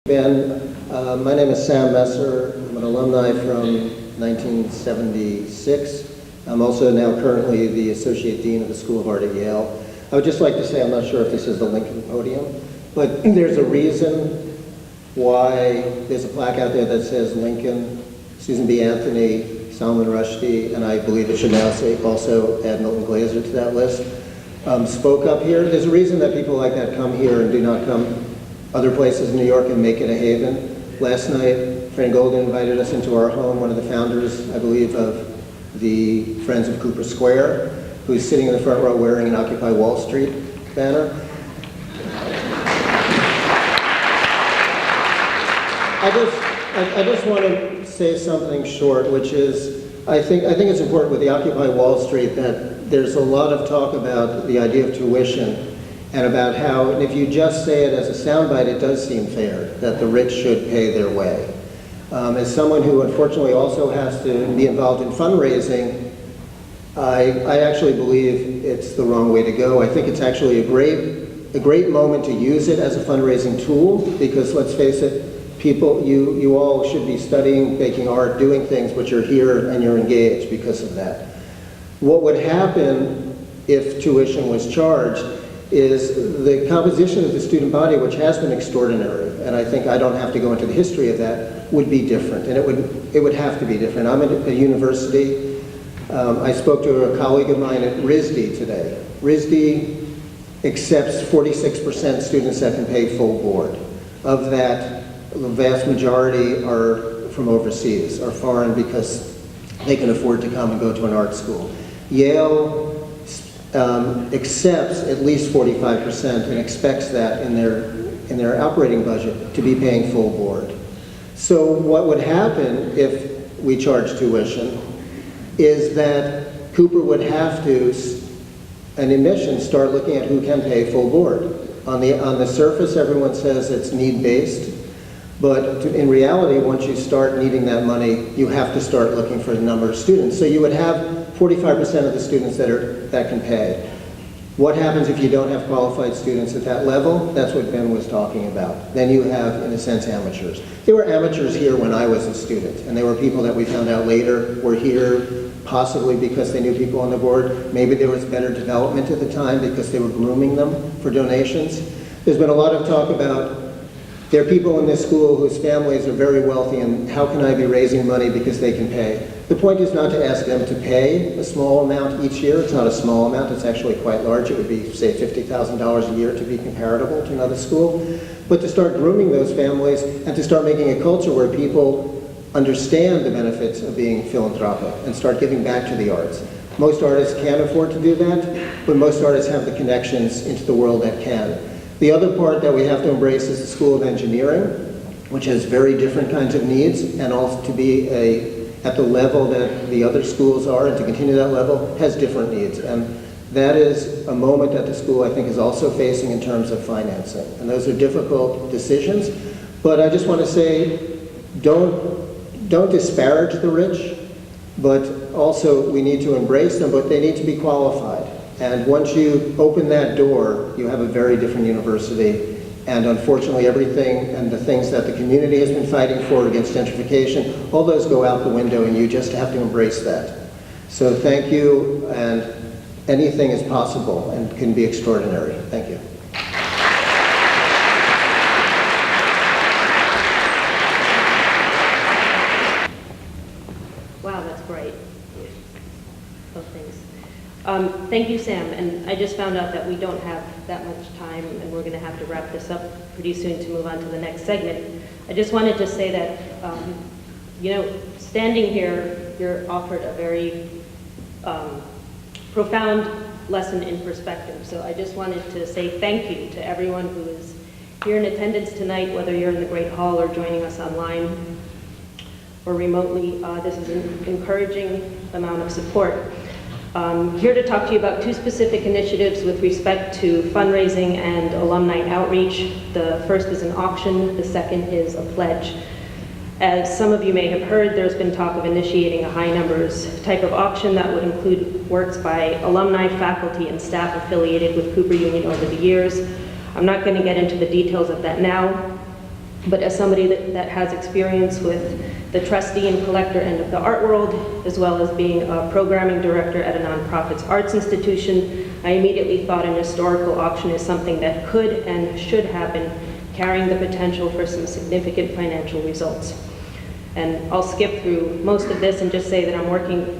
Ben, my name is Sam Messer. I'm an alumni from 1976. I'm also now currently the Associate Dean of the School of Art at Yale. I would just like to say, I'm not sure if this is the Lincoln podium, but there's a reason why there's a plaque out there that says Lincoln, Susan B. Anthony, Salman Rushdie, and I believe it should now say also add Milton Glaser to that list, spoke up here. There's a reason that people like that come here and do not come other places in New York and make it a haven. Last night, Fran Golden invited us into our home, one of the founders, I believe, of the Friends of Cooper Square, who's sitting in the front row wearing an Occupy Wall Street banner. I just want to say something short, which is, I think it's important with the Occupy Wall Street that there's a lot of talk about the idea of tuition and about how, and if you just say it as a soundbite, it does seem fair that the rich should pay their way. As someone who unfortunately also has to be involved in fundraising, I actually believe it's the wrong way to go. I think it's actually a great moment to use it as a fundraising tool, because let's face it, people, you all should be studying, making art, doing things, but you're here and you're engaged because of that. What would happen if tuition was charged is the composition of the student body, which has been extraordinary, and I think I don't have to go into the history of that, would be different, and it would have to be different. I'm at a university. I spoke to a colleague of mine at RISD today. RISD accepts 46% students that can pay full board. Of that, the vast majority are from overseas, are foreign because they can afford to come and go to an art school. Yale accepts at least 45% and expects that in their operating budget to be paying full board. So what would happen if we charge tuition is that Cooper would have to, an admission, start looking at who can pay full board. On the surface, everyone says it's need-based, but in reality, once you start needing that money, you have to start looking for the number of students. So you would have 45% of the students that can pay. What happens if you don't have qualified students at that level? That's what Ben was talking about. Then you have, in a sense, amateurs. There were amateurs here when I was a student, and there were people that we found out later were here possibly because they knew people on the board. Maybe there was better development at the time because they were grooming them for donations. There's been a lot of talk about there are people in this school whose families are very wealthy, and how can I be raising money because they can pay? The point is not to ask them to pay a small amount each year. It's not a small amount, it's actually quite large. It would be, say, $50,000 a year to be comparable to another school. But to start grooming those families and to start making a culture where people understand the benefits of being philanthropic and start giving back to the arts. Most artists can't afford to do that, but most artists have the connections into the world that can. The other part that we have to embrace is the School of Engineering, which has very different kinds of needs, and also to be at the level that the other schools are, and to continue that level, has different needs. And that is a moment that the school, I think, is also facing in terms of financing. And those are difficult decisions, but I just want to say, don't disparage the rich, but also we need to embrace them, but they need to be qualified. And once you open that door, you have a very different university. And unfortunately, everything and the things that the community has been fighting for against gentrification, all those go out the window, and you just have to embrace that. So thank you, and anything is possible and can be extraordinary. Thank you. Wow, that's great. Oh, thanks. Thank you, Sam. And I just found out that we don't have that much time, and we're going to have to wrap this up pretty soon to move on to the next segment. I just wanted to say that, standing here, you're offered a very profound lesson in perspective. So I just wanted to say thank you to everyone who is here in attendance tonight, whether you're in the Great Hall or joining us online or remotely. This is an encouraging amount of support. Here to talk to you about two specific initiatives with respect to fundraising and alumni outreach. The first is an auction, the second is a pledge. As some of you may have heard, there's been talk of initiating a high numbers type of auction that would include works by alumni, faculty, and staff affiliated with Cooper Union over the years. I'm not going to get into the details of that now, but as somebody that has experience with the trustee and collector end of the art world, as well as being a programming director at a nonprofit's arts institution, I immediately thought an historical auction is something that could and should happen, carrying the potential for some significant financial results. And I'll skip through most of this and just say that I'm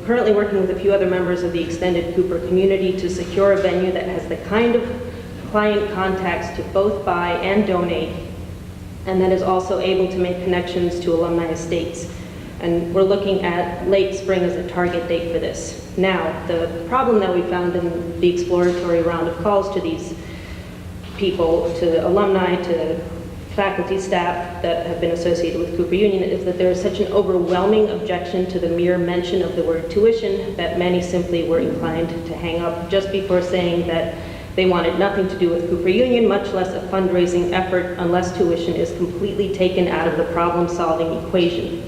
currently working with a few other members of the extended Cooper community to secure a venue that has the kind of client contacts to both buy and donate, and that is also able to make connections to alumni estates. And we're looking at late spring as a target date for this. Now, the problem that we found in the exploratory round of calls to these people, to alumni, to faculty, staff that have been associated with Cooper Union, is that there is such an overwhelming objection to the mere mention of the word tuition that many simply were inclined to hang up just before saying that they wanted nothing to do with Cooper Union, much less a fundraising effort, unless tuition is completely taken out of the problem-solving equation.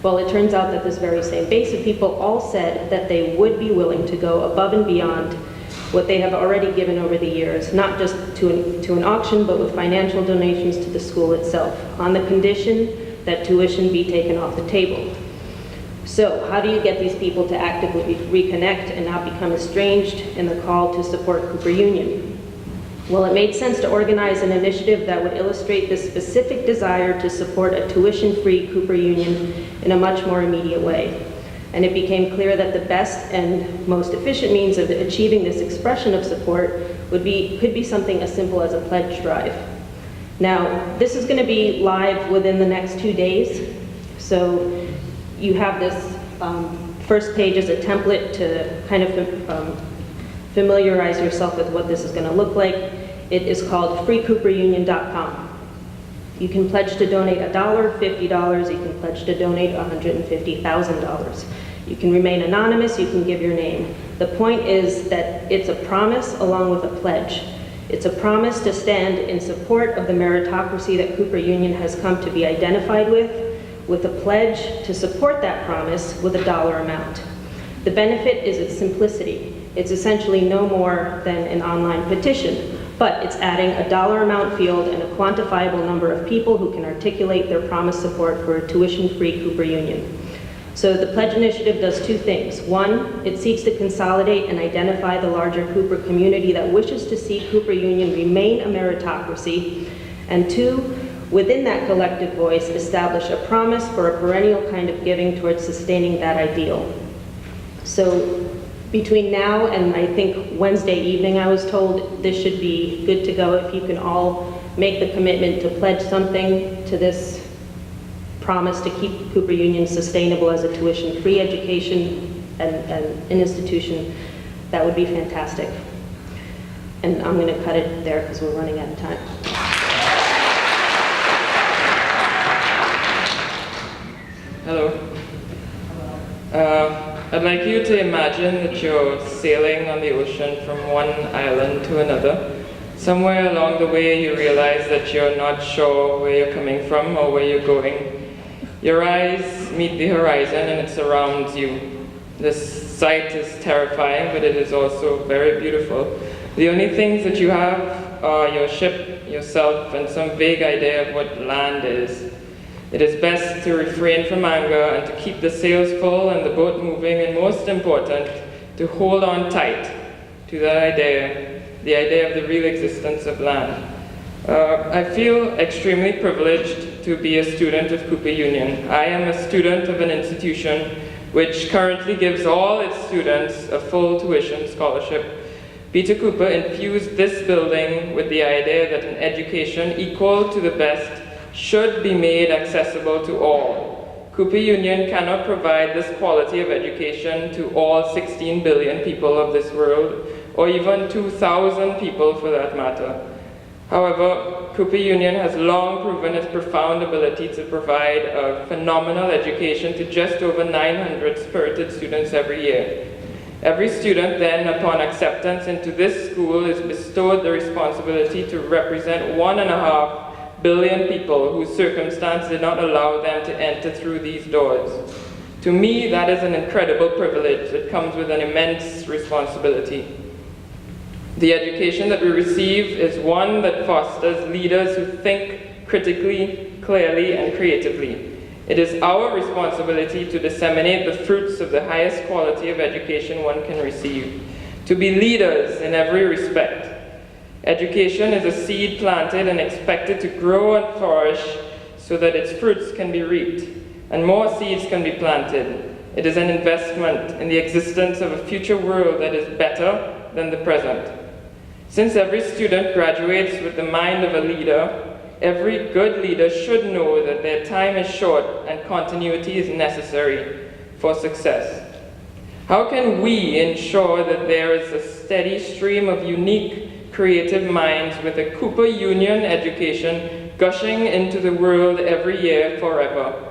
Well, it turns out that this very same base of people all said that they would be willing to go above and beyond what they have already given over the years, not just to an auction, but with financial donations to the school itself, on the condition that tuition be taken off the table. So how do you get these people to actively reconnect and not become estranged in the call to support Cooper Union? Well, it made sense to organize an initiative that would illustrate this specific desire to support a tuition-free Cooper Union in a much more immediate way. And it became clear that the best and most efficient means of achieving this expression of support could be something as simple as a pledge drive. Now, this is going to be live within the next 2 days, so you have this first page as a template to kind of familiarize yourself with what this is going to look like. It is called freecooperunion.com. You can pledge to donate $1, $50, you can pledge to donate $150,000. You can remain anonymous, you can give your name. The point is that it's a promise along with a pledge. It's a promise to stand in support of the meritocracy that Cooper Union has come to be identified with a pledge to support that promise with a dollar amount. The benefit is its simplicity. It's essentially no more than an online petition, but it's adding a dollar amount field and a quantifiable number of people who can articulate their promised support for a tuition-free Cooper Union. So the pledge initiative does two things. One, it seeks to consolidate and identify the larger Cooper community that wishes to see Cooper Union remain a meritocracy. And two, within that collective voice, establish a promise for a perennial kind of giving towards sustaining that ideal. So between now and I think Wednesday evening, I was told, this should be good to go if you can all make the commitment to pledge something to this promise to keep Cooper Union sustainable as a tuition-free education and an institution. That would be fantastic. And I'm going to cut it there because we're running out of time. Hello. I'd like you to imagine that you're sailing on the ocean from one island to another. Somewhere along the way you realize that you're not sure where you're coming from or where you're going. Your eyes meet the horizon and it surrounds you. This sight is terrifying, but it is also very beautiful. The only things that you have are your ship, yourself, and some vague idea of what land is. It is best to refrain from anger and to keep the sails full and the boat moving, and most important, to hold on tight to that idea, the idea of the real existence of land. I feel extremely privileged to be a student of Cooper Union. I am a student of an institution which currently gives all its students a full tuition scholarship. Peter Cooper infused this building with the idea that an education equal to the best should be made accessible to all. Cooper Union cannot provide this quality of education to all 16 billion people of this world, or even 2,000 people for that matter. However, Cooper Union has long proven its profound ability to provide a phenomenal education to just over 900 spirited students every year. Every student then, upon acceptance into this school, is bestowed the responsibility to represent 1.5 billion people whose circumstance did not allow them to enter through these doors. To me, that is an incredible privilege that comes with an immense responsibility. The education that we receive is one that fosters leaders who think critically, clearly, and creatively. It is our responsibility to disseminate the fruits of the highest quality of education one can receive, to be leaders in every respect. Education is a seed planted and expected to grow and flourish so that its fruits can be reaped, and more seeds can be planted. It is an investment in the existence of a future world that is better than the present. Since every student graduates with the mind of a leader, every good leader should know that their time is short and continuity is necessary for success. How can we ensure that there is a steady stream of unique, creative minds with a Cooper Union education gushing into the world every year forever?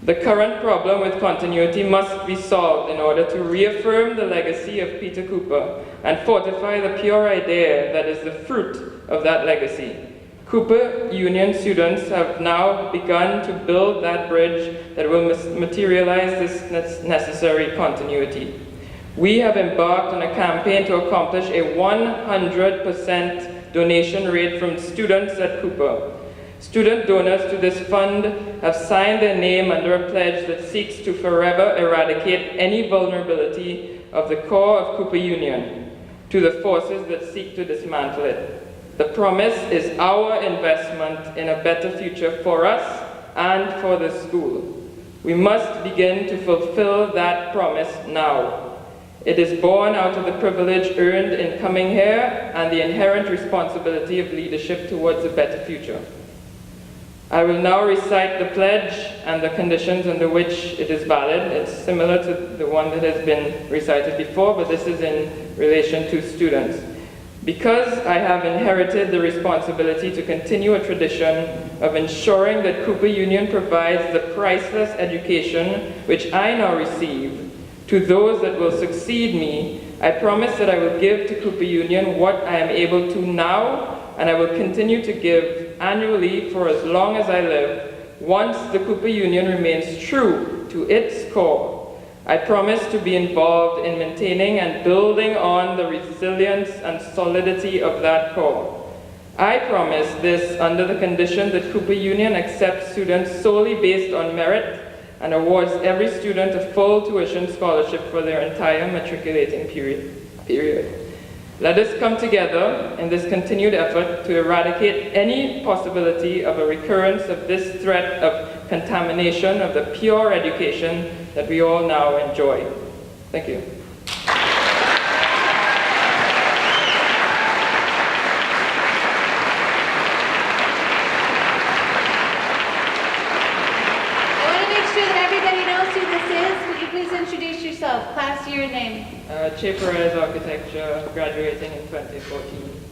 The current problem with continuity must be solved in order to reaffirm the legacy of Peter Cooper and fortify the pure idea that is the fruit of that legacy. Cooper Union students have now begun to build that bridge that will materialize this necessary continuity. We have embarked on a campaign to accomplish a 100% donation rate from students at Cooper. Student donors to this fund have signed their name under a pledge that seeks to forever eradicate any vulnerability of the core of Cooper Union to the forces that seek to dismantle it. The promise is our investment in a better future for us and for the school. We must begin to fulfill that promise now. It is born out of the privilege earned in coming here and the inherent responsibility of leadership towards a better future. I will now recite the pledge and the conditions under which it is valid. It's similar to the one that has been recited before, but this is in relation to students. Because I have inherited the responsibility to continue a tradition of ensuring that Cooper Union provides the priceless education which I now receive to those that will succeed me, I promise that I will give to Cooper Union what I am able to now, and I will continue to give annually for as long as I live, once the Cooper Union remains true to its core. I promise to be involved in maintaining and building on the resilience and solidity of that core. I promise this under the condition that Cooper Union accepts students solely based on merit and awards every student a full tuition scholarship for their entire matriculating period. Let us come together in this continued effort to eradicate any possibility of a recurrence of this threat of contamination of the pure education that we all now enjoy. Thank you. I want to make sure that everybody knows who this is. Would you please introduce yourself? Class, your name. Che Perez, Architecture, graduating in 2014.